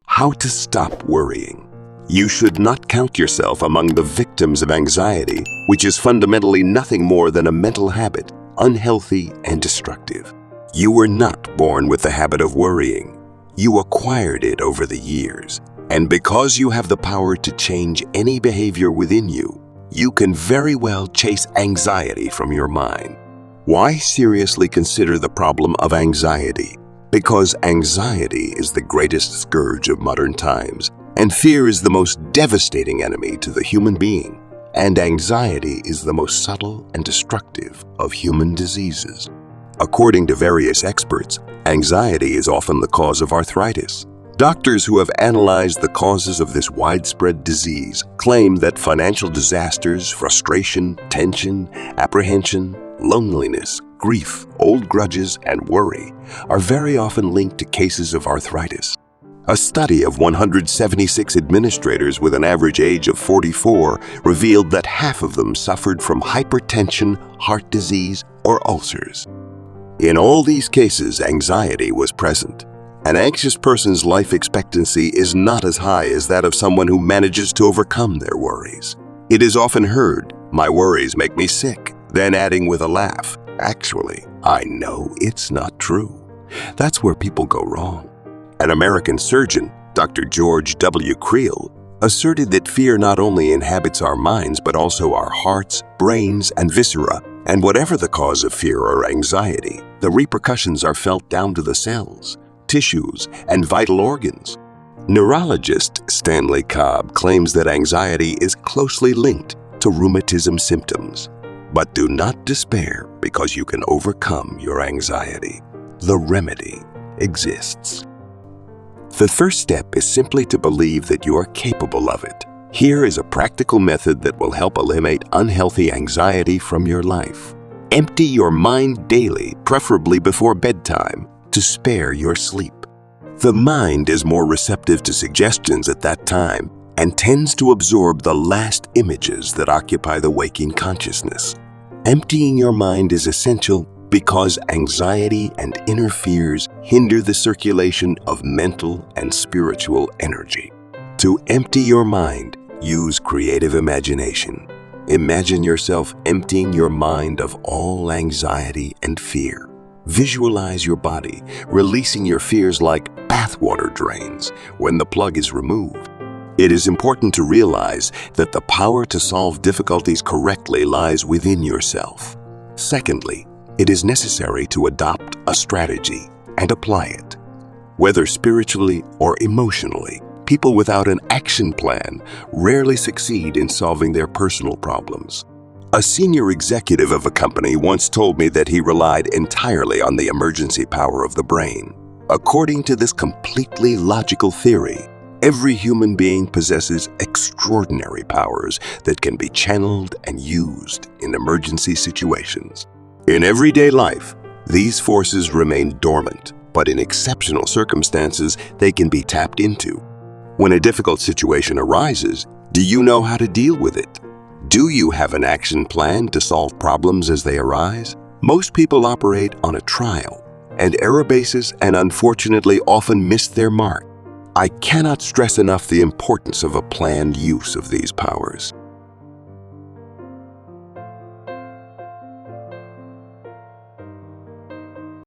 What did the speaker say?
How to stop worrying. You should not count yourself among the victims of anxiety, which is fundamentally nothing more than a mental habit, unhealthy and destructive. You were not born with the habit of worrying. You acquired it over the years. And because you have the power to change any behavior within you, you can very well chase anxiety from your mind. Why seriously consider the problem of anxiety? Because anxiety is the greatest scourge of modern times, and fear is the most devastating enemy to the human being, and anxiety is the most subtle and destructive of human diseases. According to various experts, anxiety is often the cause of arthritis. Doctors who have analyzed the causes of this widespread disease claim that financial disasters, frustration, tension, apprehension, loneliness, grief, old grudges, and worry are very often linked to cases of arthritis. A study of 176 administrators with an average age of 44 revealed that half of them suffered from hypertension, heart disease, or ulcers. In all these cases, anxiety was present. An anxious person's life expectancy is not as high as that of someone who manages to overcome their worries. It is often heard, "My worries make me sick," then adding with a laugh, "Actually, I know it's not true." That's where people go wrong. An American surgeon, Dr. George W. Creel, asserted that fear not only inhabits our minds but also our hearts, brains, and viscera, and whatever the cause of fear or anxiety, the repercussions are felt down to the cells, tissues, and vital organs. Neurologist Stanley Cobb claims that anxiety is closely linked to rheumatism symptoms. But do not despair because you can overcome your anxiety. The remedy exists. The first step is simply to believe that you are capable of it. Here is a practical method that will help eliminate unhealthy anxiety from your life. Empty your mind daily, preferably before bedtime, to spare your sleep. The mind is more receptive to suggestions at that time and tends to absorb the last images that occupy the waking consciousness. Emptying your mind is essential because anxiety and inner fears hinder the circulation of mental and spiritual energy. To empty your mind, use creative imagination. Imagine yourself emptying your mind of all anxiety and fear. Visualize your body releasing your fears like bathwater drains when the plug is removed. It is important to realize that the power to solve difficulties correctly lies within yourself. Secondly, it is necessary to adopt a strategy and apply it. Whether spiritually or emotionally, people without an action plan rarely succeed in solving their personal problems. A senior executive of a company once told me that he relied entirely on the emergency power of the brain. According to this completely logical theory, every human being possesses extraordinary powers that can be channeled and used in emergency situations. In everyday life, these forces remain dormant, but in exceptional circumstances, they can be tapped into. When a difficult situation arises, do you know how to deal with it? Do you have an action plan to solve problems as they arise? Most people operate on a trial and error basis and unfortunately often miss their mark. I cannot stress enough the importance of a planned use of these powers.